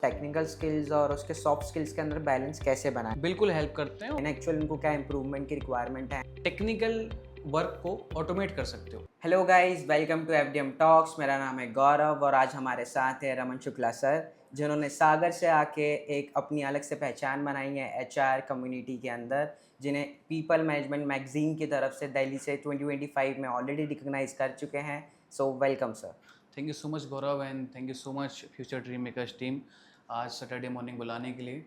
Technical skills और उसके soft skills के अंदर बैलेंस कैसे बनाएं? बिल्कुल हेल्प करते हैं। इन एक्चुअल उनको क्या इंप्रूवमेंट की रिक्वायरमेंट है? टेक्निकल वर्क को ऑटोमेट कर सकते हो। Hello guys, welcome to FDM talks. मेरा नाम है गौरव और आज हमारे साथ है रमन शुक्ला सर, जिन्होंने सागर से आके एक अपनी अलग से पहचान बनाई है एचआर कम्युनिटी के अंदर, जिन्हें पीपल मैनेजमेंट मैगजीन की तरफ से दिल्ली से 2025 में ऑलरेडी रिकॉग्नाइज कर चुके हैं। So welcome sir. Thank you so much Gaurav and thank you so much future dream makers team आज सैटरडे मॉर्निंग बुलाने के लिए।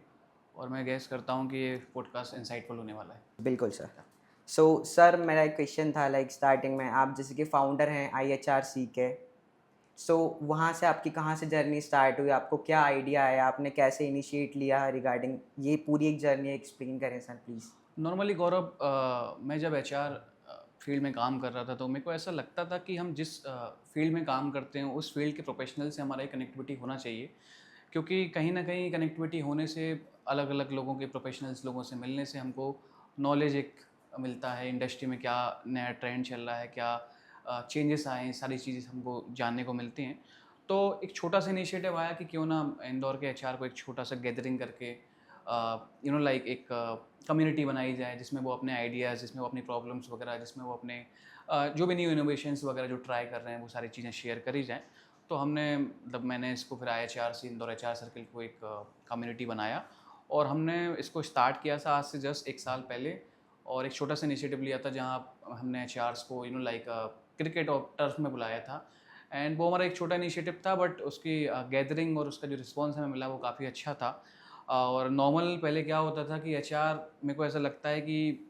और मैं गेस करता हूँ कि ये पॉडकास्ट इंसाइटफुल होने वाला है। बिल्कुल सर। सो सर, मेरा एक क्वेश्चन था, लाइक स्टार्टिंग में आप जैसे कि फाउंडर हैं आईएचआरसी के, सो वहाँ से आपकी कहाँ से जर्नी स्टार्ट हुई? आपको क्या आइडिया आया? आपने कैसे इनिशिएट लिया रिगार्डिंग ये पूरी एक जर्नी एक्सप्लेन करें सर प्लीज़। नॉर्मली गौरव, मैं जब एचआर फील्ड में काम कर रहा था तो मेरे को ऐसा लगता था कि हम जिस फील्ड में काम करते हैं उस फील्ड के प्रोफेशनल से हमारा एक कनेक्टिविटी होना चाहिए, क्योंकि कहीं ना कहीं कनेक्टिविटी होने से अलग अलग लोगों के प्रोफेशनल्स लोगों से मिलने से हमको नॉलेज एक मिलता है। इंडस्ट्री में क्या नया ट्रेंड चल रहा है, क्या चेंजेस आए हैं, सारी चीज़ें हमको जानने को मिलती हैं। तो एक छोटा सा इनिशिएटिव आया कि क्यों ना इंदौर के एचआर को एक छोटा सा गैदरिंग करके लाइक एक कम्युनिटी बनाई जाए, जिसमें वो अपने आइडियाज़, जिसमें वो अपनी प्रॉब्लम्स वगैरह, जिसमें वो अपने जो भी न्यू इनोवेशंस वगैरह जो ट्राई कर रहे हैं वो सारी चीज़ें शेयर करी जाएँ। तो हमने मतलब मैंने इसको फिर IHRC इंदौर एचआर सर्किल को एक कम्युनिटी बनाया और हमने इसको स्टार्ट किया था आज से जस्ट 1 साल पहले। और एक छोटा सा इनिशिएटिव लिया था जहाँ हमने एचआर्स को लाइक क्रिकेट और टर्फ में बुलाया था। एंड वो हमारा एक छोटा इनिशिएटिव था, बट उसकी गैदरिंग और उसका जो रिस्पॉन्स हमें मिला वो काफ़ी अच्छा था। और नॉर्मल पहले क्या होता था कि एचआर, मेरे को ऐसा लगता है कि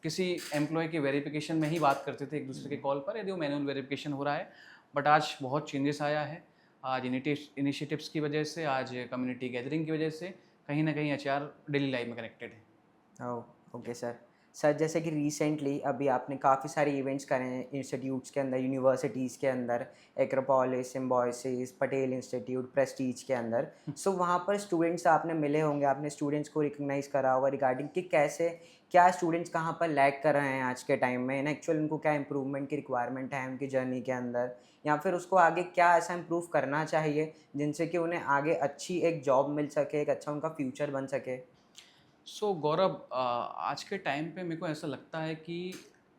किसी एम्प्लॉय की वेरिफिकेशन में ही बात करते थे एक दूसरे के कॉल पर, यदि वो मैनुअल वेरिफिकेशन हो रहा है। बट आज बहुत चेंजेस आया है। आज इनिशिएटिव्स की वजह से, आज कम्युनिटी गैदरिंग की वजह से कहीं ना कहीं एचआर डेली लाइफ में कनेक्टेड है। Oh okay sir. सर, जैसे कि रिसेंटली अभी आपने काफ़ी सारे इवेंट्स करे हैं इंस्टीट्यूट्स के अंदर, यूनिवर्सिटीज़ के अंदर, Acropolis, Symbiosis, Patel institute, Prestige के अंदर। सो वहाँ पर स्टूडेंट्स आपने मिले होंगे, आपने स्टूडेंट्स को रिकग्नाइज करा होगा रिगार्डिंग कि कैसे क्या स्टूडेंट्स कहाँ पर लैग कर रहे हैं आज के टाइम में, इन एक्चुअल उनको क्या इंप्रूवमेंट की रिक्वायरमेंट है उनकी जर्नी के अंदर, या फिर उसको आगे क्या ऐसा इम्प्रूव करना चाहिए जिनसे कि उन्हें आगे अच्छी एक जॉब मिल सके, एक अच्छा उनका फ्यूचर बन सके। सो गौरव, आज के टाइम पे मेरे को ऐसा लगता है कि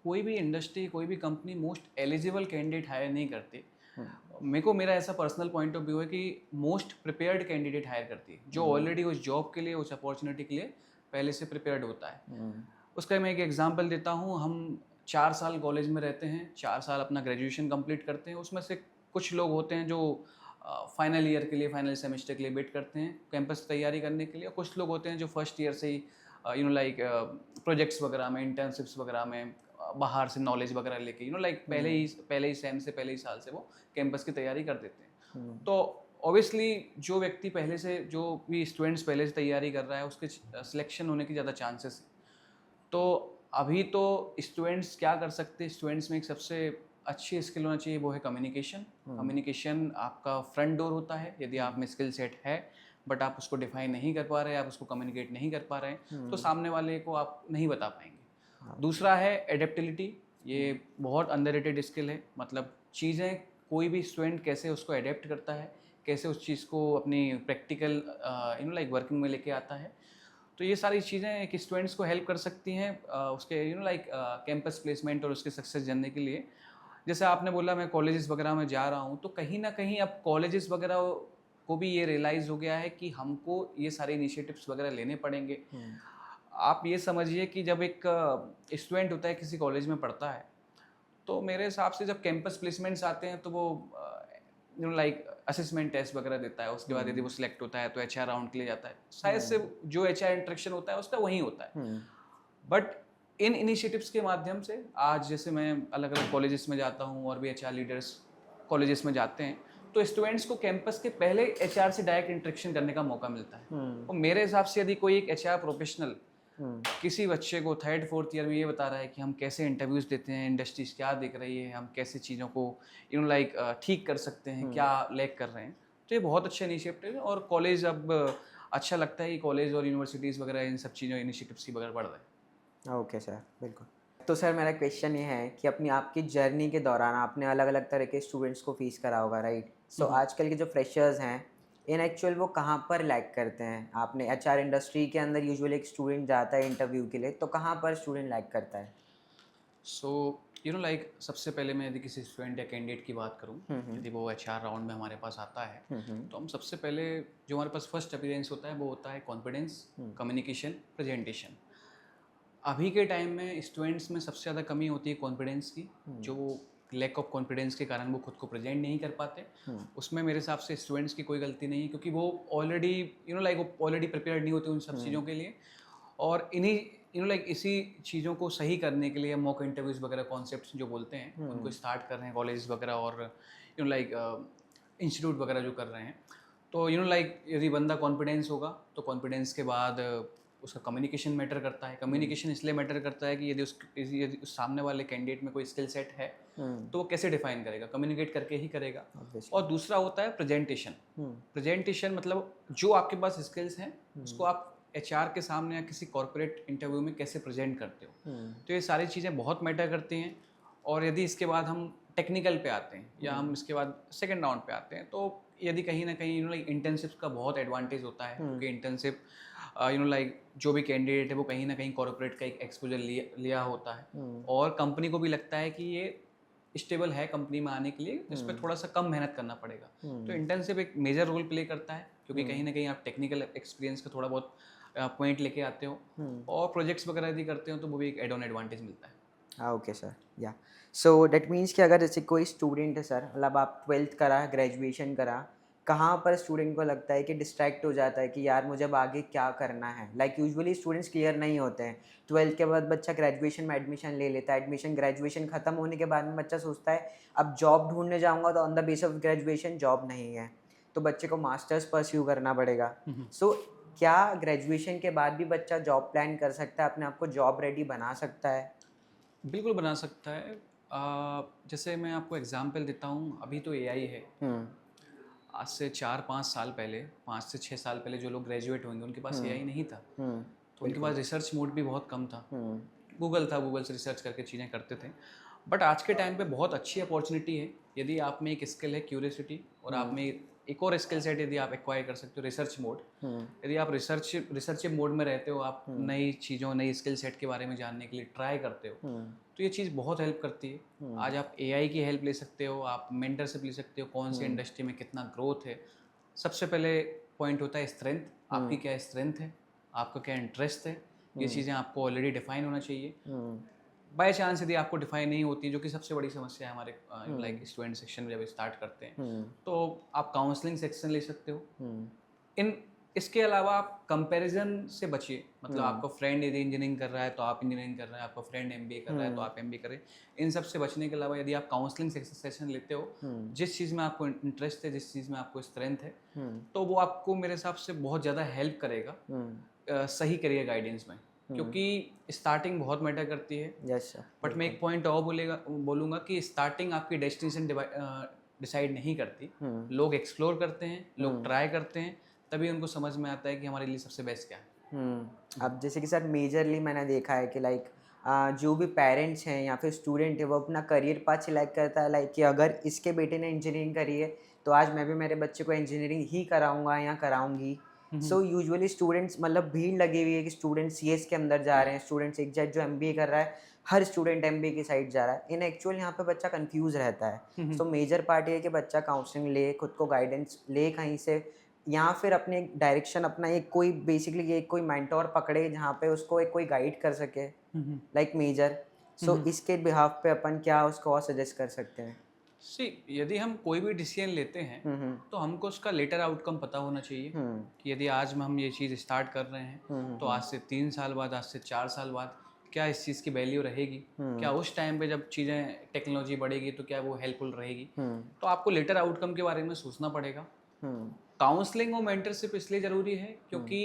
कोई भी इंडस्ट्री, कोई भी company most eligible candidate hire नहीं करती। हम्म, मेरा ऐसा पर्सनल पॉइंट ऑफ व्यू है कि मोस्ट प्रिपेयर्ड कैंडिडेट हायर करती है, जो ऑलरेडी उस जॉब के लिए, उस अपॉर्चुनिटी के लिए पहले से प्रिपेयर्ड होता है। हम्म, उसका मैं एक एग्जांपल देता हूँ। हम 4 साल कॉलेज में रहते हैं, 4 साल अपना ग्रेजुएशन कंप्लीट करते हैं। उसमें से कुछ लोग होते हैं जो फाइनल ईयर के लिए, फाइनल सेमेस्टर के लिए वेट करते हैं कैंपस तैयारी करने के लिए। और कुछ लोग होते हैं जो फर्स्ट ईयर से ही लाइक प्रोजेक्ट्स वगैरह में, इंटर्नशिप्स वगैरह में बाहर से नॉलेज वगैरह लेके लाइक पहले ही सेम से, पहले ही साल से वो कैंपस की तैयारी कर देते हैं। तो ऑब्वियसली जो व्यक्ति पहले से, जो भी स्टूडेंट्स पहले से तैयारी कर रहा है, उसके सिलेक्शन होने की ज़्यादा चांसेस है। तो अभी तो स्टूडेंट्स क्या कर सकते हैं, स्टूडेंट्स में एक सबसे अच्छी स्किल होना चाहिए, वो है कम्युनिकेशन। कम्युनिकेशन आपका फ्रंट डोर होता है। यदि आप में स्किल सेट है बट आप उसको डिफाइन नहीं कर पा रहे, आप उसको कम्युनिकेट नहीं कर पा रहे हैं, तो सामने वाले को आप नहीं बता पाएंगे। दूसरा है एडेप्टिलिटी। ये बहुत अंडररेटेड स्किल है। मतलब चीज़ें, कोई भी स्टूडेंट कैसे उसको एडेप्ट करता है, कैसे उस चीज़ को अपनी प्रैक्टिकल लाइक वर्किंग में लेके आता है। तो ये सारी चीज़ें एक स्टूडेंट्स को हेल्प कर सकती हैं उसके लाइक कैंपस प्लेसमेंट और उसके सक्सेस जानने के लिए। जैसे आपने बोला मैं कॉलेजेस वगैरह में जा रहा हूँ, तो कहीं ना कहीं अब कॉलेजेस वगैरह को भी ये रियलाइज़ हो गया है कि हमको ये सारे इनिशिएटिव्स वगैरह लेने पड़ेंगे। आप ये समझिए कि जब एक स्टूडेंट होता है, किसी कॉलेज में पढ़ता है, तो मेरे हिसाब से जब कैंपस प्लेसमेंट्स आते हैं तो वो लाइक असेसमेंट टेस्ट वगैरह देता है। उसके बाद यदि वो सिलेक्ट होता है तो एचआर राउंड के लिए जाता है। शायद से जो एचआर इंटरेक्शन होता है उसका वहीं होता है। बट इन इनिशिएटिव्स के माध्यम से आज जैसे मैं अलग अलग कॉलेजेस में जाता हूँ और भी एचआर लीडर्स कॉलेजेस में जाते हैं, तो स्टूडेंट्स को कैंपस के पहले एचआर से डायरेक्ट इंटरेक्शन करने का मौका मिलता है। और मेरे हिसाब से यदि कोई एक एचआर प्रोफेशनल किसी बच्चे को थर्ड फोर्थ ईयर में ये बता रहा है कि हम कैसे इंटरव्यूज़ देते हैं, इंडस्ट्रीज क्या दिख रही है, हम कैसे चीज़ों को लाइक ठीक कर सकते हैं, क्या लैक कर रहे हैं, तो ये बहुत अच्छा इनिशिएटिव है। और कॉलेज अब अच्छा लगता है कि कॉलेज और यूनिवर्सिटीज़ वगैरह इन सब चीज़ों इनिशिएटिव्स की वगैरह बढ़ रहे हैं। ओके सर, बिल्कुल। तो सर, मेरा क्वेश्चन ये है कि अपनी आपकी जर्नी के दौरान आपने अलग अलग तरह के स्टूडेंट्स को फेस करा होगा, राइट? सो आजकल के जो फ्रेशर्स हैं इन एक्चुअल वो कहाँ पर लैग करते हैं? आपने एचआर इंडस्ट्री के अंदर यूजुअली एक स्टूडेंट जाता है इंटरव्यू के लिए, तो कहाँ पर स्टूडेंट लैग करता है? सो लाइक सबसे पहले मैं यदि किसी स्टूडेंट या कैंडिडेट की बात करूँ, यदि वो एचआर राउंड में हमारे पास आता है, तो हम सबसे पहले जो हमारे पास फर्स्ट अपीयरेंस होता है वो होता है कॉन्फिडेंस, कम्युनिकेशन, प्रेजेंटेशन। अभी के टाइम में स्टूडेंट्स में सबसे ज़्यादा कमी होती है कॉन्फिडेंस की, जो लैक ऑफ कॉन्फिडेंस के कारण वो खुद को प्रेजेंट नहीं कर पाते। उसमें मेरे हिसाब से स्टूडेंट्स की कोई गलती नहीं है, क्योंकि वो ऑलरेडी लाइक वो ऑलरेडी प्रिपेयर्ड नहीं होते उन सब चीज़ों के लिए। और इन्हीं लाइक इसी चीज़ों को सही करने के लिए मॉक इंटरव्यूज़ वगैरह कॉन्सेप्ट्स जो बोलते हैं उनको स्टार्ट कर रहे हैं कॉलेज वगैरह, और लाइक इंस्टीट्यूट वगैरह जो कर रहे हैं। तो लाइक यदि बंदा कॉन्फिडेंस होगा तो कॉन्फिडेंस के बाद उसका कम्युनिकेशन मैटर करता है। कम्युनिकेशन इसलिए मैटर करता है कि यदि उस सामने वाले कैंडिडेट में कोई स्किल सेट है तो वो कैसे डिफाइन करेगा, कम्युनिकेट करके ही करेगा। और दूसरा होता है प्रेजेंटेशन। प्रेजेंटेशन मतलब जो आपके पास स्किल्स हैं उसको आप एचआर के सामने या किसी कॉर्पोरेट इंटरव्यू में कैसे प्रेजेंट करते हो। तो ये सारी चीज़ें बहुत मैटर करती हैं। और यदि इसके बाद हम टेक्निकल पे आते हैं या हम इसके बाद सेकंड राउंड पे आते हैं, तो यदि कहीं ना कहीं लाइक इंटर्नशिप का बहुत एडवांटेज होता है, क्योंकि इंटर्नशिप लाइक जो भी कैंडिडेट है वो कहीं ना कहीं कॉर्पोरेट का एक एक्सपोजर लिया होता है, और कंपनी को भी लगता है कि ये स्टेबल है कंपनी में आने के लिए, इस पर थोड़ा सा कम मेहनत करना पड़ेगा। तो इंटर्नशिप एक मेजर रोल प्ले करता है, क्योंकि कहीं ना कहीं आप टेक्निकल एक्सपीरियंस का थोड़ा बहुत पॉइंट लेके आते हो, और प्रोजेक्ट्स वगैरह यदि करते हो तो वो भी एक एड ऑन एडवांटेज मिलता है। हाँ, ओके सर, या सो डेट मीन्स कि अगर जैसे कोई स्टूडेंट है सर, मतलब आप 12th करा, ग्रेजुएशन करा, कहाँ पर स्टूडेंट को लगता है कि डिस्ट्रैक्ट हो जाता है कि यार मुझे अब आगे क्या करना है? लाइक यूजुअली स्टूडेंट्स क्लियर नहीं होते हैं। 12th के बाद बच्चा ग्रेजुएशन में एडमिशन ले लेता है, एडमिशन ग्रेजुएशन खत्म होने के बाद में बच्चा सोचता है अब जॉब ढूंढने जाऊँगा, तो on the base of graduation job नहीं है, तो बच्चे को मास्टर्स परस्यू करना पड़ेगा। सो क्या ग्रेजुएशन के बाद भी बच्चा जॉब प्लान कर सकता है, अपने आप को जॉब रेडी बना सकता है? बिल्कुल बना सकता है। जैसे मैं आपको एग्जांपल देता हूँ, अभी तो एआई है। आज से 4-5 साल पहले, 5 से 6 साल पहले जो लोग ग्रेजुएट होंगे उनके पास एआई नहीं था, तो उनके पास रिसर्च मोड भी बहुत कम था। गूगल था, गूगल से रिसर्च करके चीज़ें करते थे। बट आज के टाइम पे बहुत अच्छी अपॉर्चुनिटी है, यदि आप में एक स्किल है क्यूरियोसिटी, और आप में एक और स्किल सेट यदि आप एक्वायर कर सकते हो, रिसर्च मोड। यदि आप रिसर्च मोड में रहते हो, आप नई चीज़ों, नई स्किल सेट के बारे में जानने के लिए ट्राई करते हो, तो ये चीज़ बहुत हेल्प करती है। आज आप एआई की हेल्प ले सकते हो, आप मेंटरशिप ले सकते हो, कौन सी इंडस्ट्री में कितना ग्रोथ है। सबसे पहले पॉइंट होता है स्ट्रेंथ, आपकी क्या स्ट्रेंथ है, आपका क्या इंटरेस्ट है, ये चीज़ें आपको ऑलरेडी डिफाइन होना चाहिए। बाय चांस यदि आपको डिफाइन नहीं होती, जो कि सबसे बड़ी समस्या है हमारे लाइक स्टूडेंट सेक्शन में जब स्टार्ट करते हैं, तो आप काउंसलिंग सेक्शन ले सकते हो। इन इसके अलावा आप कंपैरिजन से बचिए, मतलब आपका फ्रेंड यदि इंजीनियरिंग कर रहा है तो आप इंजीनियरिंग कर रहे हैं, आपका फ्रेंड एमबीए कर रहा है तो आप एमबीए करें। इन सब से बचने के अलावा यदि आप काउंसलिंग सेशन लेते हो, जिस चीज़ में आपको इंटरेस्ट है, जिस चीज़ में आपको स्ट्रेंथ है, तो वो आपको मेरे हिसाब से बहुत ज़्यादा हेल्प करेगा सही करियर गाइडेंस में, क्योंकि स्टार्टिंग बहुत मैटर करती है। Yes sir. बट मैं एक पॉइंट और बोलूँगा कि स्टार्टिंग आपकी डेस्टिनेशन डिसाइड नहीं करती। लोग एक्सप्लोर करते हैं, लोग ट्राई करते हैं, तभी उनको समझ में आता है कि हमारे लिए सबसे बेस्ट क्या है। अब जैसे कि सर मेजरली मैंने देखा है कि लाइक जो भी पेरेंट्स हैं या फिर स्टूडेंट है वो अपना करियर पाथ सिलेक्ट करता है, लाइक कि अगर इसके बेटे ने इंजीनियरिंग करी है तो आज मैं भी मेरे बच्चे को इंजीनियरिंग ही कराऊंगा या कराऊंगी। सो यूजुअली स्टूडेंट्स, मतलब भीड़ लगी हुई है कि स्टूडेंट्स सीएस के अंदर जा रहे हैं, स्टूडेंट्स एक जो एमबीए कर रहा है, हर स्टूडेंट एमबीए की साइड जा रहा है। इन एक्चुअल यहाँ पे बच्चा कंफ्यूज रहता है। सो मेजर पार्ट ये है कि बच्चा काउंसलिंग ले, खुद को गाइडेंस ले कहीं से, या फिर अपने डायरेक्शन अपना एक कोई बेसिकली एक कोई मेंटोर पकड़े जहाँ पे उसको एक कोई गाइड कर सके, लाइक मेजर। सो इसके बिहाफ पे अपन क्या उसको और सजेस्ट कर सकते हैं? यदि हम कोई भी डिसीजन लेते हैं तो हमको उसका लेटर आउटकम पता होना चाहिए, कि यदि आज में हम ये चीज़ स्टार्ट कर रहे हैं तो आज से 3 साल बाद, आज से 4 साल बाद क्या इस चीज़ की वैल्यू रहेगी, क्या उस टाइम पे जब चीज़ें टेक्नोलॉजी बढ़ेगी तो क्या वो हेल्पफुल रहेगी। तो आपको लेटर आउटकम के बारे में सोचना पड़ेगा। काउंसलिंग और मेंटरशिप इसलिए ज़रूरी है क्योंकि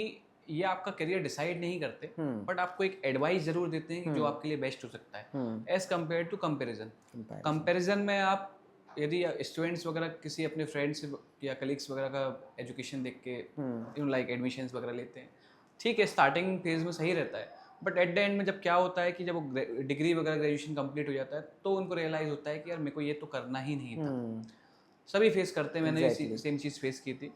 ये आपका करियर डिसाइड नहीं करते, बट आपको एक एडवाइस ज़रूर देते हैं कि जो आपके लिए बेस्ट हो सकता है, एज़ कम्पेयर टू कंपेरिजन में आप यदि स्टूडेंट्स वगैरह किसी अपने फ्रेंड्स या कलीग्स वगैरह का एजुकेशन देख के लाइक एडमिशन्स वगैरह लेते हैं, ठीक है, स्टार्टिंग फेज में सही रहता है, बट एट द एंड में जब क्या होता है कि जब वो डिग्री वगैरह ग्रेजुएशन कंप्लीट हो जाता है तो उनको रियलाइज़ होता है कि यार मेरे को ये तो करना ही नहीं था। सभी फेस करते हैं, मैंने Exactly. सेम चीज़ फेस की थी।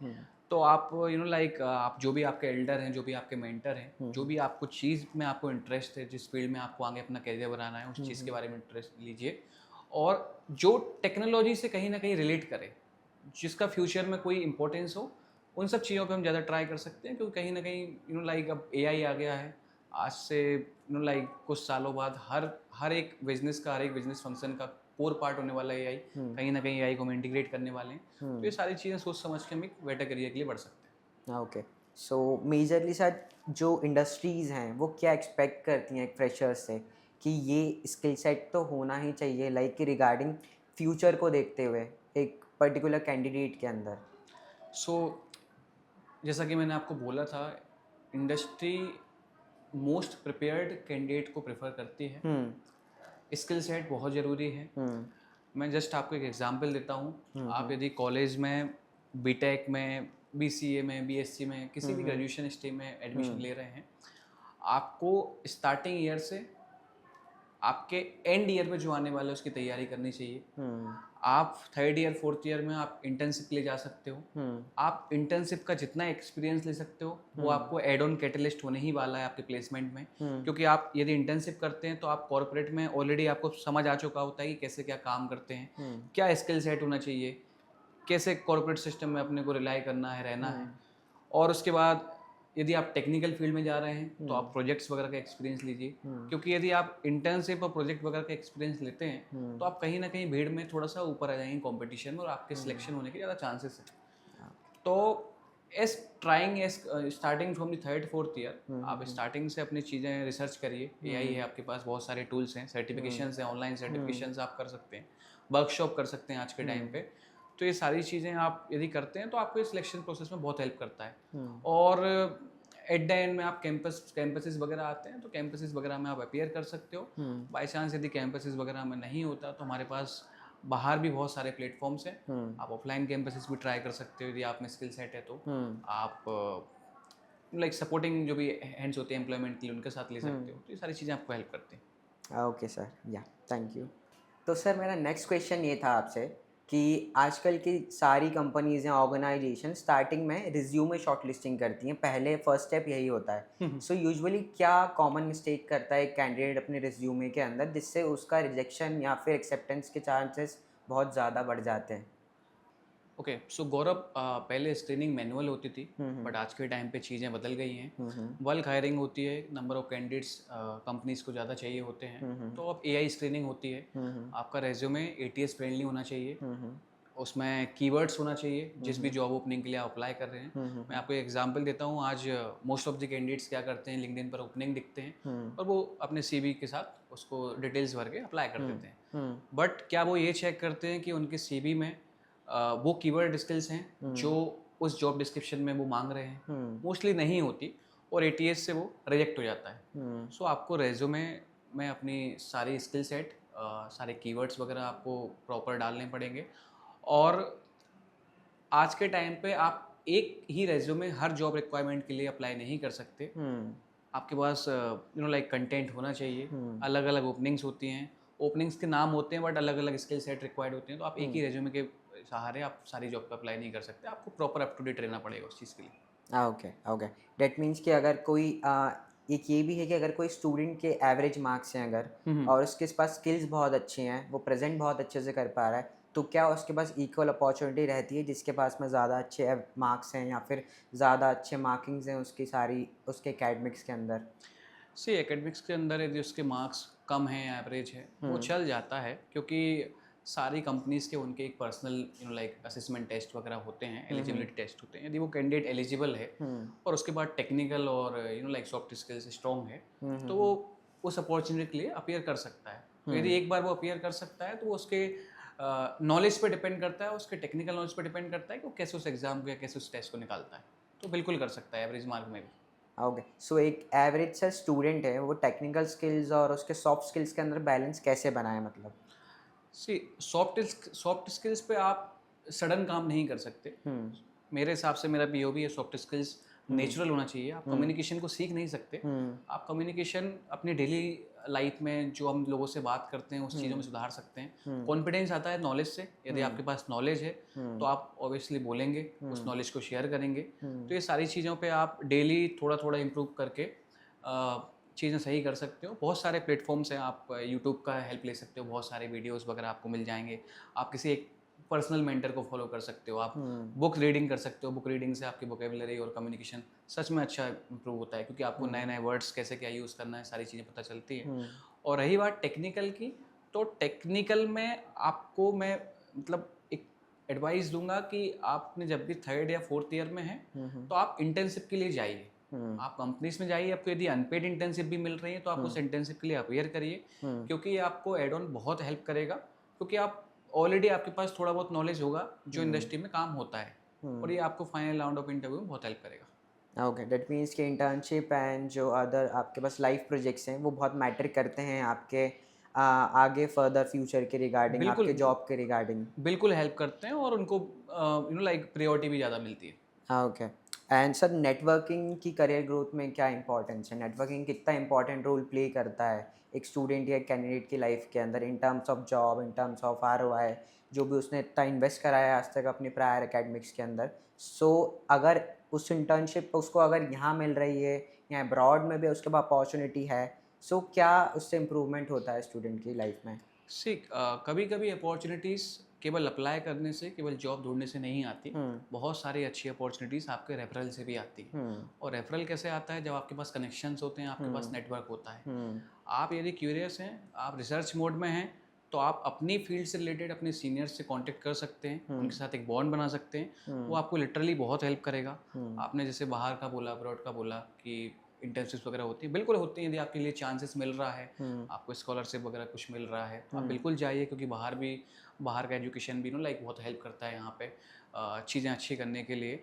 तो आप लाइक आप जो भी आपके एल्डर हैं, जो भी आपके मेंटर हैं, जो भी आपको चीज़ में आपको इंटरेस्ट है, जिस फील्ड में आपको आगे अपना करियर बनाना है, उस चीज़ के बारे में इंटरेस्ट लीजिए। और जो टेक्नोलॉजी से कहीं ना कहीं रिलेट करे, जिसका फ्यूचर में कोई इंपॉर्टेंस हो, उन सब चीज़ों पे हम ज़्यादा ट्राई कर सकते हैं, क्योंकि कहीं ना कहीं लाइक अब एआई आ गया है। आज से लाइक कुछ सालों बाद हर एक बिजनेस का, हर एक बिजनेस फंक्शन का कोर पार्ट होने वाला है एआई। कहीं ना कहीं एआई को हम इंटीग्रेट करने वाले हैं। तो ये सारी चीज़ें सोच समझ के हम एक बेटर करियर के लिए बढ़ सकते हैं। ओके, सो मेजरली सर जो इंडस्ट्रीज़ हैं वो क्या एक्सपेक्ट करती हैं एक फ्रेशर से कि ये स्किल सेट तो होना ही चाहिए, लाइक कि रिगार्डिंग फ्यूचर को देखते हुए एक पर्टिकुलर कैंडिडेट के अंदर? सो जैसा कि मैंने आपको बोला था, इंडस्ट्री मोस्ट प्रिपेयर्ड कैंडिडेट को प्रेफर करती है। स्किल सेट बहुत ज़रूरी है। मैं जस्ट आपको एक एग्जांपल देता हूँ। आप यदि कॉलेज में बीटेक में, बीसीए में, बीएससी में, किसी भी ग्रेजुएशन स्ट्रीम में एडमिशन ले रहे हैं, आपको स्टार्टिंग ईयर से आपके एंड ईयर में जो आने वाला है उसकी तैयारी करनी चाहिए। आप थर्ड ईयर, फोर्थ ईयर में आप इंटर्नशिप ले जा सकते हो। आप इंटर्नशिप का जितना एक्सपीरियंस ले सकते हो, वो आपको एड ऑन कैटलिस्ट होने ही वाला है आपके प्लेसमेंट में। क्योंकि आप यदि इंटर्नशिप करते हैं तो आप कॉर्पोरेट में ऑलरेडी आपको समझ आ चुका होता है कि कैसे क्या काम करते हैं, क्या स्किल सेट होना चाहिए, कैसे कॉर्पोरेट सिस्टम में अपने को रिलाई करना है, रहना है। और उसके बाद यदि आप टेक्निकल फील्ड में जा रहे हैं तो आप प्रोजेक्ट्स वगैरह का एक्सपीरियंस लीजिए। क्योंकि यदि आप इंटर्नशिप और प्रोजेक्ट वगैरह का एक्सपीरियंस लेते हैं तो आप कहीं ना कहीं भीड़ में थोड़ा सा ऊपर आ जाएंगे कंपटीशन में, और आपके सिलेक्शन होने के ज़्यादा चांसेस हैं। तो S trying S starting from the third fourth year आप स्टार्टिंग से अपनी चीज़ें रिसर्च करिए। एआई है आपके पास, बहुत सारे टूल्स हैं, सर्टिफिकेशंस हैं, ऑनलाइन सर्टिफिकेशंस आप कर सकते हैं, वर्कशॉप कर सकते हैं आज के टाइम पे। तो ये सारी चीज़ें आप यदि करते हैं तो आपको सिलेक्शन प्रोसेस में बहुत हेल्प करता है। और एट द एंड में आप कैंपसेस वगैरह आते हैं तो कैंपसेस वगैरह में आप अपियर कर सकते हो। बाई चांस यदि कैंपसेस वगैरह में नहीं होता तो हमारे पास बाहर भी बहुत सारे प्लेटफॉर्म्स हैं। आप ऑफलाइन कैंपसेस भी ट्राई कर सकते हो यदि आप में स्किल सेट है तो। आप लाइक सपोर्टिंग जो भी हैंड्स होते हैं एम्प्लॉयमेंट के लिए, उनके साथ ले सकते हो। तो ये सारी चीज़ें आपको हेल्प करती हैं। ओके सर, या थैंक यू। तो सर मेरा नेक्स्ट क्वेश्चन ये था आपसे कि आजकल की सारी कंपनीज या ऑर्गेनाइजेशन स्टार्टिंग में रिज्यूमे शॉर्टलिस्टिंग करती हैं, पहले फर्स्ट स्टेप यही होता है। सो यूजुअली क्या कॉमन मिस्टेक करता है एक कैंडिडेट अपने रिज्यूमे के अंदर जिससे उसका रिजेक्शन या फिर एक्सेप्टेंस के चांसेस बहुत ज़्यादा बढ़ जाते हैं? ओके, सो गौरव, पहले स्क्रीनिंग मैनुअल होती थी, बट आज के टाइम पे चीज़ें बदल गई हैं। बल्क हायरिंग होती है, नंबर ऑफ कैंडिडेट्स कंपनीज को ज़्यादा चाहिए होते हैं, तो अब एआई स्क्रीनिंग होती है। आपका रेज्यूमे एटीएस फ्रेंडली होना चाहिए, उसमें कीवर्ड्स होना चाहिए जिस भी जॉब ओपनिंग के लिए आप अप्लाई कर रहे हैं। मैं आपको एक एग्जांपल देता हूँ। आज मोस्ट ऑफ द कैंडिडेट्स क्या करते हैं, लिंक्डइन पर ओपनिंग दिखते हैं और वो अपने सीवी के साथ उसको डिटेल्स भर के अप्लाई कर देते हैं। बट क्या वो ये चेक करते हैं कि उनके सीवी में वो कीवर्ड स्किल्स हैं जो उस जॉब डिस्क्रिप्शन में वो मांग रहे हैं? मोस्टली नहीं होती, और एटीएस से वो रिजेक्ट हो जाता है। सो आपको रेज्यूमे में अपनी सारी स्किल सेट, सारे कीवर्ड्स वगैरह आपको प्रॉपर डालने पड़ेंगे। और आज के टाइम पे आप एक ही रेज्यूमे हर जॉब रिक्वायरमेंट के लिए अप्लाई नहीं कर सकते। आपके पास लाइक कंटेंट होना चाहिए। अलग अलग ओपनिंग्स होती हैं, ओपनिंग्स के नाम होते हैं, बट अलग अलग स्किल सेट रिक्वायर्ड होते हैं। तो आप एक ही रेज्यूमे के सहारे आप सारी जॉब पे अप्लाई नहीं कर सकते, आपको प्रॉपर अप टू डेट रहना पड़ेगा उस चीज़ के लिए। ओके, ओके, दैट मीन्स कि अगर कोई एक ये भी है कि अगर कोई स्टूडेंट के एवरेज मार्क्स हैं अगर और उसके पास स्किल्स बहुत अच्छी हैं, वो प्रेजेंट बहुत अच्छे से कर पा रहा है, तो क्या उसके पास इक्वल अपॉर्चुनिटी रहती है जिसके पास में ज़्यादा अच्छे मार्क्स हैं या फिर ज़्यादा अच्छे मार्किंग्स हैं उसकी सारी उसके एकेडमिक्स के अंदर? सी एकेडमिक्स के अंदर यदि उसके मार्क्स कम हैं, एवरेज है, वो चल जाता है, क्योंकि सारी कंपनीज के उनके एक पर्सनल लाइक असेसमेंट टेस्ट वगैरह होते हैं, एलिजिबिलिटी टेस्ट होते हैं। यदि वो कैंडिडेट एलिजिबल है और उसके बाद टेक्निकल और लाइक सॉफ्ट स्किल्स स्ट्रॉन्ग है, तो वो उस अपॉर्चुनिटी के लिए अपियर कर सकता है। यदि एक बार वो अपियर कर सकता है तो वो उसके नॉलेज पे डिपेंड करता है, उसके टेक्निकल नॉलेज पे डिपेंड करता है कि वो कैसे उस एग्जाम को या कैसे उस टेस्ट को निकालता है। तो बिल्कुल कर सकता है एवरेज मार्क में भी। ओके, सो एक एवरेज सा स्टूडेंट है, वो टेक्निकल स्किल्स और उसके सॉफ्ट स्किल्स के अंदर बैलेंस कैसे बनाए मतलब? सी सॉफ्ट स्किल्स पे आप सडन काम नहीं कर सकते। मेरे हिसाब से मेरा पीओवी है, सॉफ्ट स्किल्स नेचुरल होना चाहिए। आप कम्युनिकेशन को सीख नहीं सकते। आप कम्युनिकेशन अपनी डेली लाइफ में जो हम लोगों से बात करते हैं उस चीज़ों में सुधार सकते हैं। कॉन्फिडेंस आता है नॉलेज से, यदि आपके पास नॉलेज है तो आप ऑब्वियसली बोलेंगे, उस नॉलेज को शेयर करेंगे। तो ये सारी चीज़ों पे आप डेली थोड़ा थोड़ा इम्प्रूव करके चीज़ें सही कर सकते हो। बहुत सारे प्लेटफॉर्म्स हैं, आप यूट्यूब का हेल्प ले सकते हो, बहुत सारे वीडियोस वगैरह आपको मिल जाएंगे। आप किसी एक पर्सनल मेंटर को फॉलो कर सकते हो, आप बुक रीडिंग कर सकते हो। बुक रीडिंग से आपकी वोकेबलरी और कम्युनिकेशन सच में अच्छा इंप्रूव होता है, क्योंकि आपको नए नए वर्ड्स कैसे क्या यूज़ करना है सारी चीज़ें पता चलती है। और रही बात टेक्निकल की, तो टेक्निकल में आपको मैं मतलब एक एडवाइस दूंगा कि आपने जब भी 3rd या 4th ईयर में हैं तो आप इंटर्नशिप के लिए जाइए। आप कंपनीज में जाइए, आपको यदि अनपेड इंटर्नशिप भी मिल रही है तो आप उस इंटर्नशिप के लिए अपेयर करिए, क्योंकि ये आपको एड ऑन बहुत हेल्प करेगा। क्योंकि आप ऑलरेडी आपके पास थोड़ा बहुत नॉलेज होगा जो इंडस्ट्री में काम होता है, और ये आपको फाइनल राउंड ऑफ इंटरव्यू में बहुत हेल्प करेगा। ओके, दैट मीन्स कि इंटर्नशिप एंड जो अदर आपके पास लाइफ प्रोजेक्ट्स हैं वो बहुत मैटर करते हैं आपके आगे फर्दर फ्यूचर के रिगार्डिंग, बिल्कुल, आपके जॉब के रिगार्डिंग। बिल्कुल हेल्प करते हैं, और उनको लाइक प्रायोरिटी भी ज़्यादा मिलती है। ओके। एंड सर, नेटवर्किंग की करियर ग्रोथ में क्या इंपॉर्टेंस है? नेटवर्किंग कितना इंपॉर्टेंट रोल प्ले करता है एक स्टूडेंट या कैंडिडेट की लाइफ के अंदर, in terms of job, in terms of ROI, जो भी उसने इतना इन्वेस्ट करा है आज तक अपने प्रायर एकेडमिक्स के अंदर। सो अगर उस इंटर्नशिप उसको अगर यहाँ मिल रही है या अब्रॉड में भी उसके पास अपॉर्चुनिटी है, सो क्या उससे इम्प्रूवमेंट होता है स्टूडेंट की लाइफ में? कभी कभी अपॉर्चुनिटीज़ केवल अप्लाई करने से, केवल जॉब ढूंढने से नहीं आती। बहुत सारी अच्छी अपॉर्चुनिटीज़ आपके रेफरल से भी आती है। और रेफरल कैसे आता है? जब आपके पास कनेक्शंस होते हैं, आपके पास नेटवर्क होता है। आप यदि क्यूरियस हैं, आप रिसर्च मोड में हैं, तो आप अपनी फील्ड से रिलेटेड अपने सीनियर्स से कांटेक्ट कर सकते हैं, उनके साथ एक बॉन्ड बना सकते हैं। वो आपको लिटरली बहुत हेल्प करेगा। आपने जैसे बाहर का बोला, अब्रॉड का बोला कि इंटर्नशिप्स वगैरह होती है, बिल्कुल होती हैं। यदि आपके लिए चांसेस मिल रहा है, आपको स्कॉलरशिप वगैरह कुछ मिल रहा है, आप बिल्कुल जाइए, क्योंकि बाहर का एजुकेशन भी लाइक बहुत हेल्प करता है यहाँ पे चीज़ें अच्छी करने के लिए।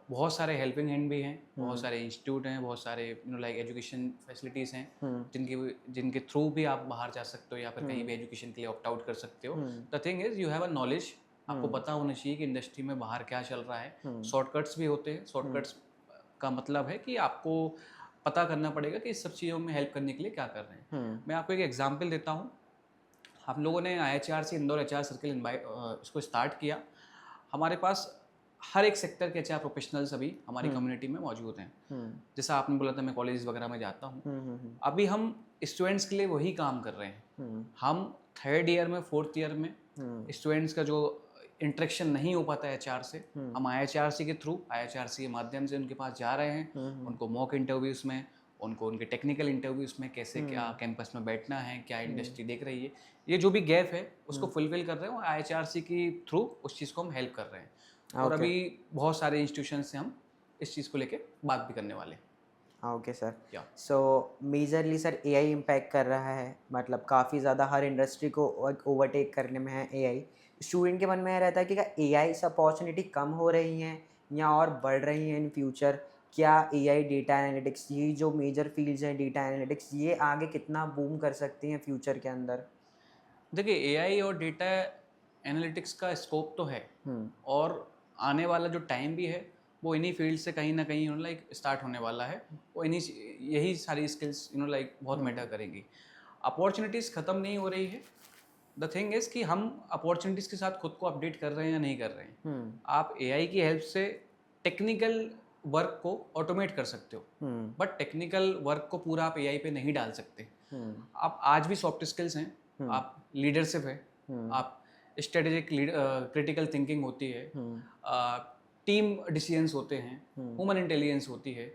बहुत सारे हेल्पिंग हैंड भी हैं, बहुत सारे इंस्टीट्यूट हैं, बहुत सारे लाइक एजुकेशन फैसिलिटीज़ हैं जिनके थ्रू भी आप बाहर जा सकते हो, या फिर कहीं भी एजुकेशन के लिए ऑप्ट आउट कर सकते हो। The thing is you have a knowledge. आपको पता होना चाहिए कि इंडस्ट्री में बाहर क्या चल रहा है। शॉर्टकट्स भी होते हैं। शॉर्टकट्स का मतलब है कि आपको पता करना पड़ेगा कि इस सब चीज़ों में हेल्प करने के लिए क्या कर रहे हैं। मैं आपको एक एग्जांपल देता हूँ। हम लोगों ने IHRC इंदौर HR सर्कल इसको स्टार्ट किया। हमारे पास हर एक सेक्टर के HR प्रोफेशनल्स अभी हमारी कम्युनिटी में मौजूद हैं। जैसा आपने बोला था, मैं कॉलेज वगैरह में जाता हूँ। अभी हम स्टूडेंट्स के लिए वही काम कर रहे हैं। हम 3rd ईयर में, 4th ईयर में स्टूडेंट्स का जो इंटरेक्शन नहीं हो पाता है HR से, हम IHRC के थ्रू, IHRC के माध्यम से उनके पास जा रहे हैं। उनको मॉक इंटरव्यूज़ में, उनको उनके टेक्निकल इंटरव्यूज़ में कैसे क्या कैंपस में बैठना है, क्या इंडस्ट्री देख रही है, ये जो भी गैप है उसको फुलफिल कर रहे हैं। और IHRC की थ्रू उस चीज़ को हम हेल्प कर रहे हैं। और अभी बहुत सारे इंस्टीट्यूशन से हम इस चीज़ को लेके बात भी करने वाले हैं। Okay sir. या so majorly sir AI impact कर रहा है, मतलब काफ़ी ज़्यादा हर इंडस्ट्री को ओवरटेक करने में है AI। स्टूडेंट के मन में यह रहता है कि क्या AI से अपॉर्चुनिटी कम हो रही हैं या और बढ़ रही हैं इन फ्यूचर? क्या AI, डेटा एनालिटिक्स, ये जो मेजर फील्ड्स हैं, डेटा एनालिटिक्स, ये आगे कितना बूम कर सकती हैं फ्यूचर के अंदर? देखिए, AI और डेटा एनालिटिक्स का स्कोप तो है, और आने वाला जो टाइम भी है वो इन्हीं फील्ड से कहीं ना कहीं लाइक स्टार्ट होने वाला है। वो यही सारी स्किल्स लाइक बहुत मैटर करेंगी। अपॉर्चुनिटीज़ ख़त्म नहीं हो रही है। द थिंग इज़ कि हम अपॉर्चुनिटीज़ के साथ खुद को अपडेट कर रहे हैं या नहीं कर रहे हैं। आप AI की हेल्प से टेक्निकल वर्क को ऑटोमेट कर सकते हो, बट टेक्निकल वर्क को पूरा आप AI पे नहीं डाल सकते। आप आज भी सॉफ्ट स्किल्स हैं, आप लीडरशिप है, आप स्ट्रेटेजिक क्रिटिकल थिंकिंग होती है, टीम डिसीजंस होते हैं, ह्यूमन इंटेलिजेंस होती है।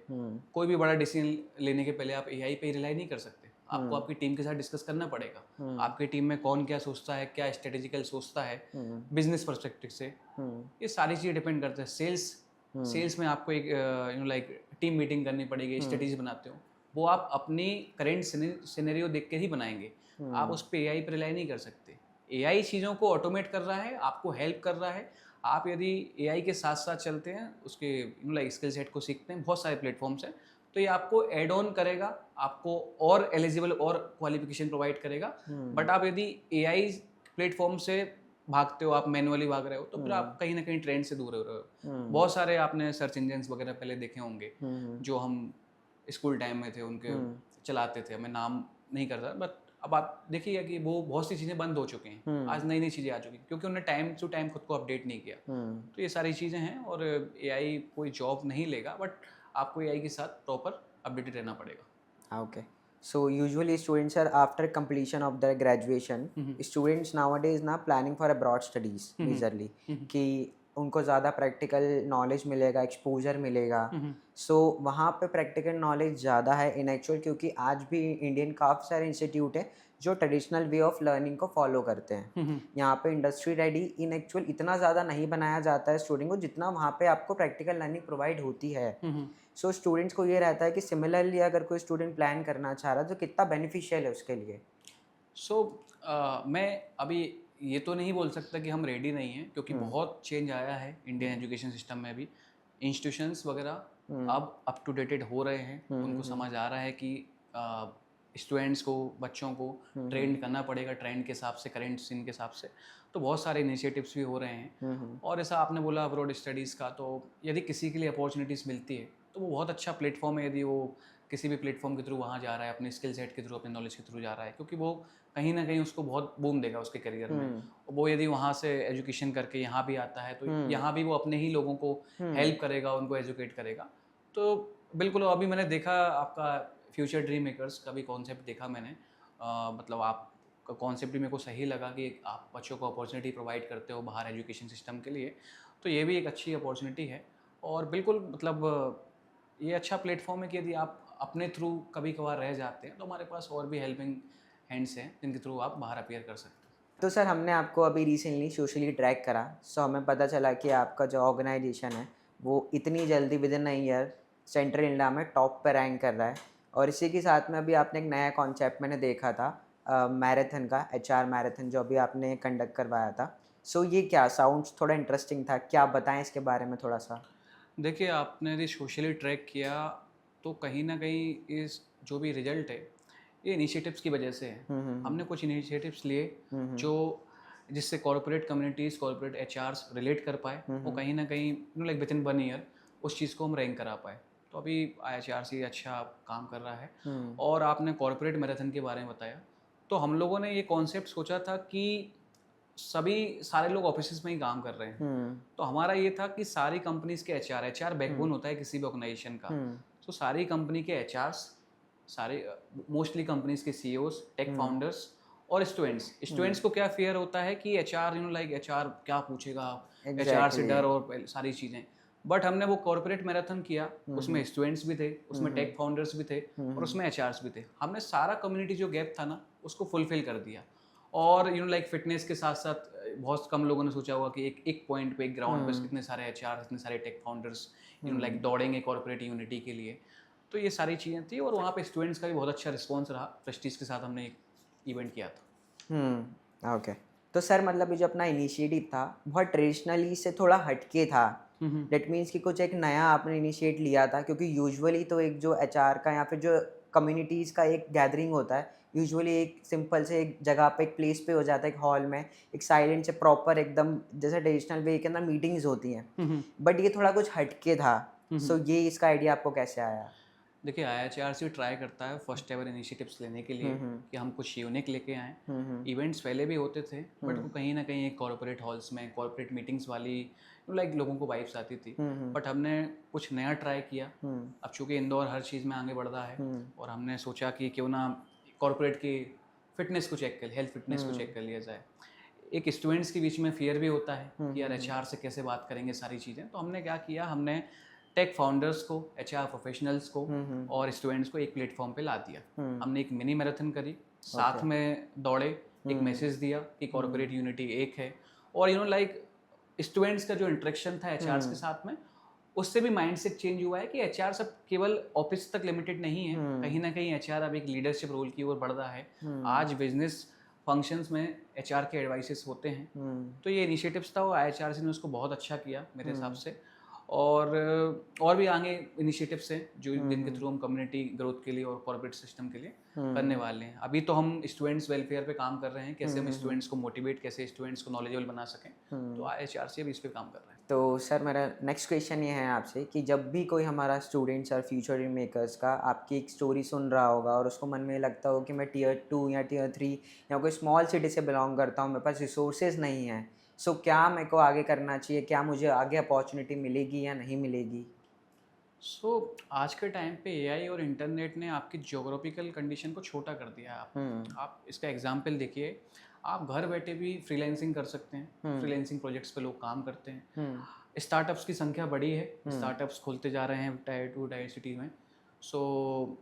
कोई भी बड़ा डिसीजन लेने के पहले आप AI पे रिलाई नहीं कर सकते। आपको आपकी टीम के साथ डिस्कस करना पड़ेगा। आपकी टीम में कौन क्या सोचता है, क्या स्ट्रेटेजिकल सोचता है बिजनेस पर्सपेक्टिव से। ये सारी चीज़ें डिपेंड करते हैं। सेल्स में आपको एक लाइक टीम मीटिंग करनी पड़ेगी, स्ट्रेटेजी बनाते हो, वो आप अपनी करेंट सिनेरियो देख के ही बनाएंगे। आप उस पर AI पर रिलाई नहीं कर सकते। AI चीज़ों को ऑटोमेट कर रहा है, आपको हेल्प कर रहा है। आप यदि AI के साथ साथ चलते हैं, उसके लाइक स्किल सेट को सीखते हैं, बहुत सारे प्लेटफॉर्म्स हैं, तो ये आपको एड ऑन करेगा, आपको और एलिजिबल और क्वालिफिकेशन प्रोवाइड करेगा। बट आप यदि AI प्लेटफॉर्म से भागते हो, आप मैनुअली भाग रहे हो, तो फिर आप कहीं ना कहीं ट्रेंड से दूर हो रहे हो। बहुत सारे आपने सर्च इंजन्स वगैरह पहले देखे होंगे जो हम स्कूल टाइम में थे, उनके चलाते थे। मैं नाम नहीं करता, बट अब आप देखिएगा कि वो बहुत सी चीज़ें बंद हो चुकी हैं, आज नई नई चीज़ें आ चुकी हैं क्योंकि उन्होंने टाइम टू टाइम खुद को अपडेट नहीं किया। तो ये सारी चीज़ें हैं और एआई कोई जॉब नहीं लेगा, बट आपको एआई के साथ प्रॉपर अपडेटेड रहना पड़ेगा। Okay. So usually students are after completion of their graduation, students nowadays now planning for abroad studies majorly कि उनको ज़्यादा प्रैक्टिकल नॉलेज मिलेगा, एक्सपोजर मिलेगा। सो वहाँ पे प्रैक्टिकल नॉलेज ज़्यादा है इन एक्चुअल, क्योंकि आज भी इंडियन काफ़ी सारे इंस्टीट्यूट हैं जो ट्रेडिशनल वे ऑफ लर्निंग को फॉलो करते हैं। यहाँ पे इंडस्ट्री रेडी इन एक्चुअल इतना ज़्यादा नहीं बनाया जाता है स्टूडेंट को जितना वहाँ पे आपको प्रैक्टिकल लर्निंग प्रोवाइड होती है। सो स्टूडेंट्स को ये रहता है कि सिमिलरली अगर कोई स्टूडेंट प्लान करना चाह रहा है तो कितना बेनिफिशियल है उसके लिए। मैं अभी ये तो नहीं बोल सकता कि हम रेडी नहीं हैं, क्योंकि बहुत चेंज आया है इंडियन एजुकेशन सिस्टम में भी। इंस्टीट्यूशंस वगैरह अब अप टू डेटेड हो रहे हैं, उनको समझ आ रहा है कि स्टूडेंट्स को, बच्चों को ट्रेंड करना पड़ेगा ट्रेंड के हिसाब से, करेंट सीन के हिसाब से। तो बहुत सारे इनिशिएटिव्स भी हो रहे हैं। और ऐसा आपने बोला अब्रॉड स्टडीज़ का, तो यदि किसी के लिए अपॉर्चुनिटीज़ मिलती है तो वो बहुत अच्छा प्लेटफॉर्म है, यदि वो किसी भी प्लेटफॉर्म के थ्रू वहाँ जा रहा है, अपने स्किल सेट के थ्रू, अपने नॉलेज के थ्रू जा रहा है, क्योंकि वो कहीं ना कहीं उसको बहुत बूम देगा उसके करियर में। वो यदि वहाँ से एजुकेशन करके यहाँ भी आता है तो यहाँ भी वो अपने ही लोगों को हेल्प करेगा, उनको एजुकेट करेगा। तो बिल्कुल अभी मैंने देखा आपका फ्यूचर ड्रीम मेकर्स का भी कॉन्सेप्ट देखा मैंने। मतलब आपका कॉन्सेप्ट भी मेरे को सही लगा कि आप बच्चों को अपॉर्चुनिटी प्रोवाइड करते हो बाहर एजुकेशन सिस्टम के लिए, तो ये भी एक अच्छी अपॉर्चुनिटी है। और बिल्कुल मतलब ये अच्छा प्लेटफॉर्म है कि यदि आप अपने थ्रू कभी कभार रह जाते हैं तो हमारे पास और भी हेल्पिंग हैंड्स हैं जिनके थ्रू आप बाहर अपीयर कर सकते हैं। तो सर हमने आपको अभी रिसेंटली सोशली ट्रैक करा, सो हमें पता चला कि आपका जो ऑर्गेनाइजेशन है वो इतनी जल्दी with in a year central India में टॉप पर रैंक कर रहा है। और इसी के साथ में अभी आपने एक नया कॉन्सेप्ट मैंने देखा था मैराथन का, HR मैराथन, जो अभी आपने कंडक्ट करवाया था। सो ये क्या साउंड्स थोड़ा इंटरेस्टिंग था, क्या आप बताएं इसके बारे में थोड़ा सा। देखिए, आपने यदि सोशली ट्रैक किया तो कहीं ना कहीं इस जो भी रिजल्ट है ये इनिशिएटिव्स की वजह से है। हमने कुछ इनिशिएटिव्स लिए जो जिससे corporate communities, corporate HRs relate कर पाए, वो कहीं ना कहीं लाइक विद इन 1 ईयर उस चीज़ को हम रैंक करा पाए। तो अभी IHRC अच्छा काम कर रहा है। और आपने कॉर्पोरेट मैराथन के बारे में बताया, तो हम लोगों ने ये कॉन्सेप्ट सोचा था कि सारे लोग ऑफिस में ही काम कर रहे हैं। तो हमारा ये था कि सारी कंपनीज़ के HR बैकबोन होता है किसी भी ऑर्गेनाइजेशन का। तो सारी कंपनी के HRs, सारे मोस्टली कंपनीज़ के CEOs, टेक फाउंडर्स और स्टूडेंट्स को क्या फियर होता है कि HR HR क्या पूछेगा, HR से डर और सारी चीज़ें। बट हमने वो कॉर्पोरेट मैराथन किया, उसमें स्टूडेंट्स भी थे, उसमें टेक फाउंडर्स भी थे और उसमें HRs भी थे। हमने सारा कम्युनिटी जो गैप था ना उसको फुलफिल कर दिया। और फिटनेस के साथ साथ बहुत कम लोगों ने सोचा होगा कि एक पॉइंट पे, एक ग्राउंड पे कितने सारे HR, इतने सारे टेक फाउंडर्स दौड़ेंगे कॉर्पोरेट यूनिटी के लिए। तो ये सारी चीज़ें थी और वहाँ पे स्टूडेंट्स का भी बहुत अच्छा रिस्पॉन्स रहा। प्रेस्टीज के साथ हमने एक इवेंट किया था। ओके। तो सर मतलब ये जो अपना इनिशिएटिव था बहुत ट्रेडिशनली से थोड़ा हटके था। डेट मीन्स कि कुछ एक नया आपने इनिशिएट लिया था, क्योंकि यूजुअली तो एक जो HR का या फिर जो कम्युनिटीज़ का एक गैदरिंग होता है, यूजुअली एक सिंपल से एक जगह पे, एक प्लेस पे हो जाता है, एक हॉल में, एक साइलेंट से प्रॉपर एकदम जैसे ट्रेडिशनल वे के अंदर मीटिंग्स होती हैं। बट ये थोड़ा कुछ हटके था। सो ये इसका आइडिया आपको कैसे आया? देखिए, IHRC ट्राई करता है फर्स्ट एवर इनिशिएटिव्स लेने के लिए कि हम कुछ यूनिक लेके आएँ। इवेंट्स पहले भी होते थे बट वो कहीं ना कहीं एक कॉर्पोरेट हॉल्स में, कॉर्पोरेट मीटिंग्स वाली लोगों को वाइब्स आती थी। बट हमने कुछ नया ट्राई किया। अब चूँकि इंदौर हर चीज़ में आगे बढ़ रहा है और हमने सोचा कि क्यों ना कॉर्पोरेट की फिटनेस को चेक कर, हेल्थ फिटनेस को चेक कर लिया जाए। एक स्टूडेंट्स के बीच में फियर भी होता है कि यार HR से कैसे बात करेंगे सारी चीज़ें। तो हमने क्या किया, हमने टेक फाउंडर्स को, HR प्रोफेशनल्स को और स्टूडेंट्स को एक प्लेटफॉर्म पे ला दिया। हमने एक मिनी मैराथन करी, साथ में दौड़े, एक मैसेज दिया कि कॉर्पोरेट यूनिटी एक है। और स्टूडेंट्स का जो इंटरेक्शन था HRs के साथ में, उससे भी माइंडसेट चेंज हुआ है कि HR सब केवल ऑफिस तक लिमिटेड नहीं है। कहीं ना कहीं HR अब एक लीडरशिप रोल की ओर बढ़ रहा है। आज बिजनेस फंक्शंस में HR के एडवाइसेस होते हैं। तो ये इनिशिएटिव्स था, वो IHRC ने उसको बहुत अच्छा किया मेरे हिसाब से। और भी आगे इनिशिएटिव्स हैं जो जिनके थ्रू हम कम्युनिटी ग्रोथ के लिए और कॉर्पोरेट सिस्टम के लिए करने वाले हैं। अभी तो हम स्टूडेंट्स वेलफेयर पे काम कर रहे हैं, कैसे हम स्टूडेंट्स को मोटिवेट, कैसे स्टूडेंट्स को नॉलेजेबल बना सकें। तो IHRC अभी इस पे काम कर रहे हैं। तो सर मेरा नेक्स्ट क्वेश्चन ये है आपसे कि जब भी कोई हमारा स्टूडेंट्स और फ्यूचर मेकर्स का आपकी एक स्टोरी सुन रहा होगा और उसको मन में लगता हो कि मैं टियर 2 या टियर 3 या कोई स्मॉल सिटी से बिलोंग करता हूँ, मेरे पास रिसोर्सेज नहीं है, सो क्या मेरे को आगे करना चाहिए, क्या मुझे आगे अपॉर्चुनिटी मिलेगी या नहीं मिलेगी? सो आज के टाइम पे एआई और इंटरनेट ने आपकी ज्योग्राफिकल कंडीशन को छोटा कर दिया है। हम्म। आप इसका एग्जांपल देखिए, आप घर बैठे भी फ्रीलांसिंग कर सकते हैं। हम्म। फ्रीलांसिंग प्रोजेक्ट्स पे लोग काम करते हैं। हम्म। स्टार्टअप्स की संख्या बढ़ी है, हम्म। स्टार्टअप्स खुलते जा रहे हैं टायर 2 टायर सिटी में। सो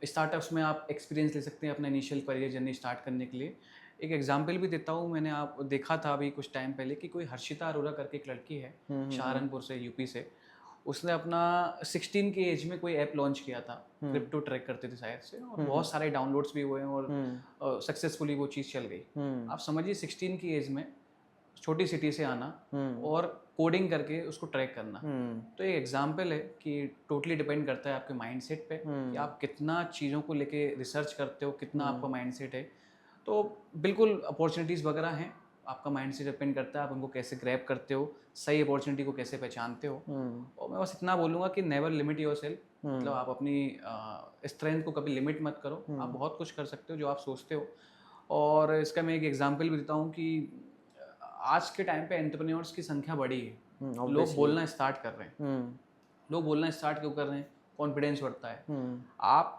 स्टार्टअप्स में आप एक्सपीरियंस ले सकते हैं अपना इनिशियल करियर जर्नी स्टार्ट करने के लिए। एक एग्जांपल भी देता हूँ, मैंने आप देखा था अभी कुछ टाइम पहले कि कोई हर्षिता अरोरा करके एक लड़की है, हम्म। सहारनपुर से, यूपी से। उसने अपना 16 की एज में कोई ऐप लॉन्च किया था, हम्म। क्रिप्टो ट्रैक करते थे शायद से, और हम्म। बहुत सारे डाउनलोड्स भी हुए हैं और हम्म। सक्सेसफुली वो चीज़ चल गई। हम्म। आप समझिए 16 की एज में छोटी सिटी से आना हम्म। और कोडिंग करके उसको ट्रैक करना। हम्म। तो एक एग्जांपल है कि टोटली डिपेंड करता है आपके माइंडसेट पे कि हम्म। आप कितना चीज़ों को लेके रिसर्च करते हो, कितना आपका हम्म। माइंडसेट है। तो बिल्कुल अपॉर्चुनिटीज़ वगैरह हैं, आपका माइंडसेट डिपेंड करता है आप उनको कैसे ग्रैब करते हो, सही अपॉर्चुनिटी को कैसे पहचानते हो। हम्म। और मैं बस इतना बोलूँगा कि नेवर लिमिट योरसेल्फ। मतलब हम्म। आप अपनी स्ट्रेंथ को कभी लिमिट मत करो, आप हम्म। बहुत कुछ कर सकते हो जो आप सोचते हो। और इसका मैं एक एग्जांपल भी देता हूँ कि आज के टाइम पे एंटरप्रेन्योर्स की संख्या बढ़ी है, लोग ऑब्वियसली। बोलना स्टार्ट कर रहे हैं। हम्म। लोग बोलना स्टार्ट क्यों कर रहे हैं? कॉन्फिडेंस बढ़ता है। हम्म। आप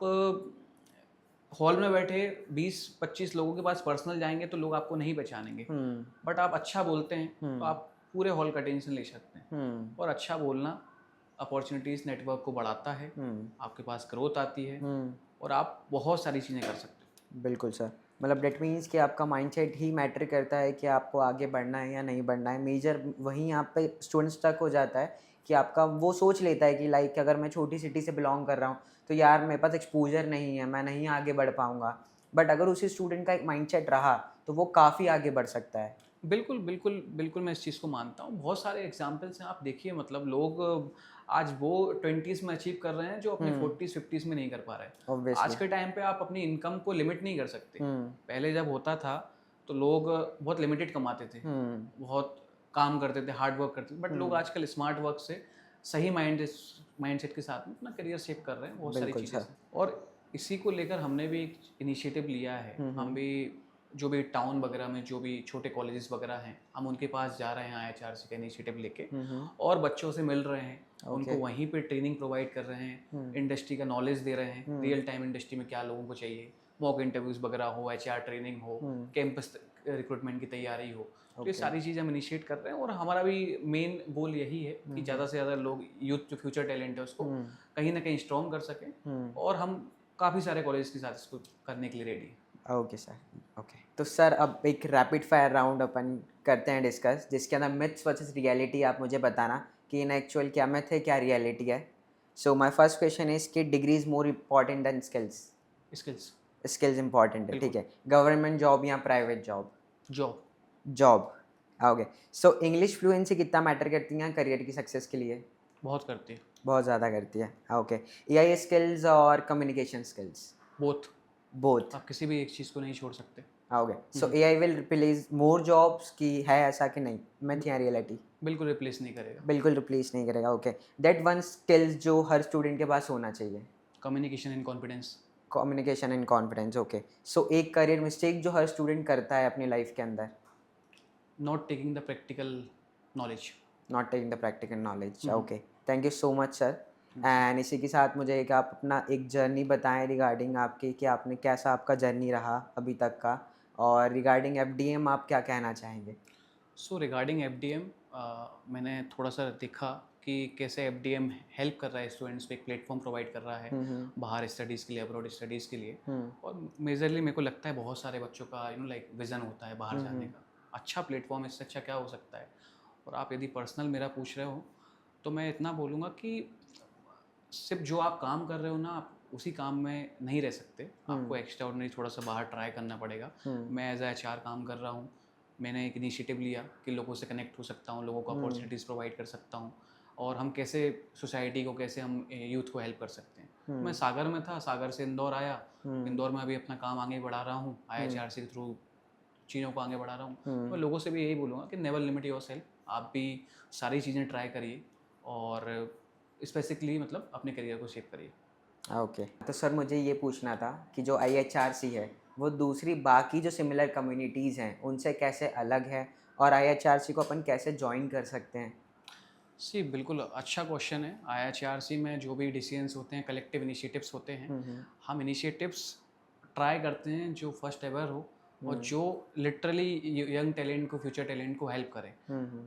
हॉल में बैठे 20-25 लोगों के पास पर्सनल जाएंगे तो लोग आपको नहीं पहचानेंगे, हम्म। बट आप अच्छा बोलते हैं तो हम्म। आप पूरे हॉल का टेंशन ले सकते हैं। हम्म। और अच्छा बोलना अपॉर्चुनिटीज़ नेटवर्क को बढ़ाता है, हम्म। आपके पास ग्रोथ आती है हम्म। और आप बहुत सारी चीज़ें कर सकते हो। बिल्कुल सर। मतलब दैट मीन्स कि आपका माइंडसेट ही मैटर करता है कि आपको आगे बढ़ना है या नहीं बढ़ना है। मेजर वहीं यहाँ पे स्टूडेंट्स तक हो जाता है कि आपका वो सोच लेता है कि लाइक अगर मैं छोटी सिटी से बिलोंग कर रहा हूँ, तो यार मेरे पास एक्सपोज़र नहीं है, मैं नहीं आगे बढ़ पाऊँगा। बट अगर उसी स्टूडेंट का एक माइंडसेट रहा, तो वो काफ़ी आगे बढ़ सकता है। बिल्कुल, बिल्कुल, बिल्कुल मैं इस चीज़ को मानता हूँ। बहुत सारे एग्ज़ाम्पल्स हैं, आप देखिए मतलब लोग आज वो 20s में अचीव कर रहे हैं जो अपने हुँ, 40s-50s में नहीं कर पा रहे हैं। आज ऑब्वियसली। के टाइम पे आप अपनी इनकम को लिमिट नहीं कर सकते। हुँ, पहले जब होता था तो लोग बहुत लिमिटेड कमाते थे, हुँ, बहुत काम करते थे, हार्ड वर्क करते थे, बट लोग हुँ, आजकल स्मार्ट वर्क से सही माइंडसेट के साथ में अपना करियर शेप कर रहे हैं, बहुत सारी बिल्कुल चीज़ें सर। हैं। और इसी को लेकर हमने भी एक इनिशिएटिव लिया है। हुँ, हम हुँ, भी जो भी टाउन वगैरह में जो भी छोटे कॉलेजेस वगैरह हैं, हम उनके पास जा रहे हैं आईएचआरसी का इनिशिएटिव लेके हुँ, हुँ, और बच्चों से मिल रहे हैं, ओके। उनको वहीं पे ट्रेनिंग प्रोवाइड कर रहे हैं, हुँ, इंडस्ट्री का नॉलेज दे रहे हैं, हुँ, रियल टाइम इंडस्ट्री में क्या लोगों को चाहिए, मॉक इंटरव्यूज़ वगैरह हो, एचआर ट्रेनिंग हो, हुँ, कैंपस रिक्रूटमेंट की तैयारी हो। तो ये ओके। सारी चीज़ें हम इनिशिएट कर रहे हैं और हमारा भी मेन गोल यही है हुँ, कि हुँ, ज़्यादा से ज़्यादा लोग, यूथ जो फ्यूचर टैलेंट है उसको हुँ, कहीं ना कहीं स्ट्रॉन्ग कर सकें। हुँ, और हम काफ़ी सारे कॉलेज के साथ इसको करने के लिए रेडी हैं। Okay sir, okay. तो सर अब एक रैपिड फायर राउंड अपन करते हैं डिस्कस, जिसके अंदर मिथ्स वर्सेस रियलिटी आप मुझे बताना कि इन एक्चुअल क्या मिथ है, क्या रियलिटी है। So my first question is कि degree is more important than skills? Skills. Skills important है, ठीक बिल्कुल। है। गवर्नमेंट जॉब या private job? Job. Job, okay. So English fluency कितना मैटर करती है करियर की सक्सेस के लिए? बहुत करती है। बहुत ज़्यादा करती है, ओके। एआई स्किल्स और कम्युनिकेशन स्किल्स? बोथ। बोथ, आप किसी भी एक चीज़ को नहीं छोड़ सकते। Okay. So AI will replace more jobs की है ऐसा कि नहीं, मिथ या रियलिटी? बिल्कुल रिप्लेस नहीं करेगा। बिल्कुल रिप्लेस नहीं करेगा, ओके। दैट वन स्किल्स जो हर स्टूडेंट के पास होना चाहिए? Communication and confidence. Communication and confidence, okay. So एक करियर मिस्टेक जो हर स्टूडेंट करता है अपनी लाइफ के अंदर? Not taking the practical knowledge. Not taking the practical knowledge, hmm. Okay. Thank you so much sir. And इसी के साथ मुझे एक आप अपना एक जर्नी बताएं रिगार्डिंग आपकी कि आपने कैसा आपका जर्नी रहा अभी तक का, और रिगार्डिंग एफडीएम आप क्या कहना चाहेंगे? सो रिगार्डिंग एफडीएम, मैंने थोड़ा सा देखा कि कैसे एफडीएम हेल्प कर रहा है स्टूडेंट्स को, एक प्लेटफॉर्म प्रोवाइड कर रहा है हम्म। बाहर स्टडीज़ के लिए, अब्रॉड स्टडीज़ के लिए। हम्म। और मेजरली मेरे को लगता है बहुत सारे बच्चों का लाइक विज़न होता है बाहर जाने हम्म। का। अच्छा प्लेटफॉर्म, इससे अच्छा क्या हो सकता है। और आप यदि पर्सनल मेरा पूछ रहे हो तो मैं इतना बोलूँगा कि सिर्फ जो आप काम कर रहे हो ना, आप उसी काम में नहीं रह सकते, आपको एक्स्ट्रा ऑर्डिनरी थोड़ा सा बाहर ट्राई करना पड़ेगा। हम्म। मैं एज एचआर काम कर रहा हूँ, मैंने एक इनिशिएटिव लिया कि लोगों से कनेक्ट हो सकता हूँ, लोगों को हम्म। अपॉर्चुनिटीज़ प्रोवाइड कर सकता हूँ और हम कैसे सोसाइटी को, कैसे हम यूथ को हेल्प कर सकते हैं। तो मैं सागर में था, सागर से इंदौर आया, इंदौर में अभी अपना काम आगे बढ़ा रहा हूँ, आईएचआरसी के थ्रू चीज़ों को आगे बढ़ा रहा हूँ। मैं लोगों से भी यही बोलूँगा कि नेवर लिमिट योरसेल्फ, आप भी सारी चीज़ें ट्राई करिए और स्पेसिफिकली मतलब अपने करियर को शेप करिए। ओके, तो सर मुझे ये पूछना था कि जो IHRC है वो दूसरी बाकी जो सिमिलर कम्युनिटीज़ हैं उनसे कैसे अलग है, और IHRC को अपन कैसे ज्वाइन कर सकते हैं? सी बिल्कुल अच्छा क्वेश्चन है। IHRC में जो भी डिसीजंस होते हैं, कलेक्टिव इनिशिएटिव्स होते हैं, हम इनिशिएटिव्स ट्राई करते हैं जो फर्स्ट एवर हो और जो लिटरली यंग टैलेंट को, फ्यूचर टैलेंट को हेल्प करें।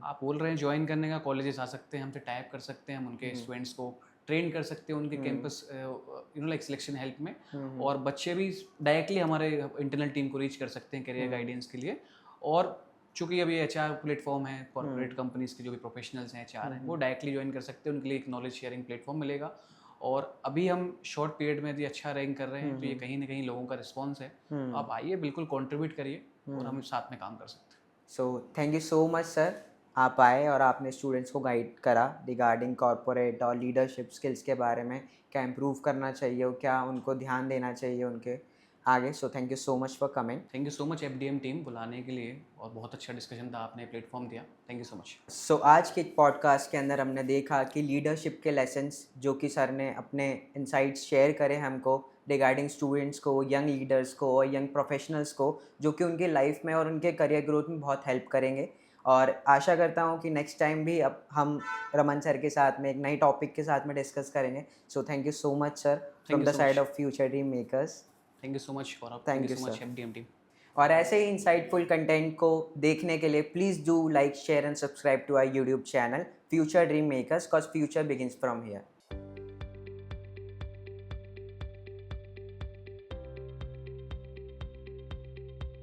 आप बोल रहे हैं ज्वाइन करने का, कॉलेजेस आ सकते हैं, हमसे टाइप कर सकते हैं, हम उनके स्टूडेंट्स को ट्रेन कर सकते हैं उनके कैंपस लाइक सिलेक्शन हेल्प में, और बच्चे भी डायरेक्टली हमारे इंटरनल टीम को रीच कर सकते हैं करियर गाइडेंस के लिए। और चूंकि अभी HR प्लेटफॉर्म है, कॉर्पोरेट कंपनीज के जो भी प्रोफेशनल्स हैं, HR हैं, वो डायरेक्टली ज्वाइन कर सकते हैं, उनके लिए एक नॉलेज शेयरिंग प्लेटफॉर्म मिलेगा। और अभी हम शॉर्ट पीरियड में यदि अच्छा रैंक कर रहे हैं तो ये कहीं ना कहीं लोगों का रिस्पॉन्स है। आप आइए, बिल्कुल कंट्रीब्यूट करिए और हम साथ में काम कर सकते हैं। सो thank you so much sir, आप आए और आपने स्टूडेंट्स को गाइड करा रिगार्डिंग कॉर्पोरेट और लीडरशिप स्किल्स के बारे में, क्या इम्प्रूव करना चाहिए और क्या उनको ध्यान देना चाहिए उनके आगे। सो thank you so much for coming. Thank you so much FDM team बुलाने के लिए, और बहुत अच्छा डिस्कशन था, आपने प्लेटफॉर्म दिया, थैंक यू सो मच। सो आज के पॉडकास्ट के अंदर हमने देखा कि लीडरशिप के लेसन्स जो कि सर ने अपने इंसाइट्स शेयर करे हमको रिगार्डिंग स्टूडेंट्स को, यंग लीडर्स को और यंग प्रोफेशनल्स को, जो कि उनके लाइफ में और उनके करियर ग्रोथ में बहुत हेल्प करेंगे। और आशा करता हूँ कि नेक्स्ट टाइम भी अब हम रमन सर के साथ में एक नई टॉपिक के साथ में डिस्कस करेंगे। So thank you so much sir from you the so side much. Of future dream makers. Thank you so much Gaurav, Thank thank you you, so much sir. FDM team. और ऐसे ही insightful content को देखने के लिए please do like, share and subscribe to our YouTube channel future dream makers, because future begins from here.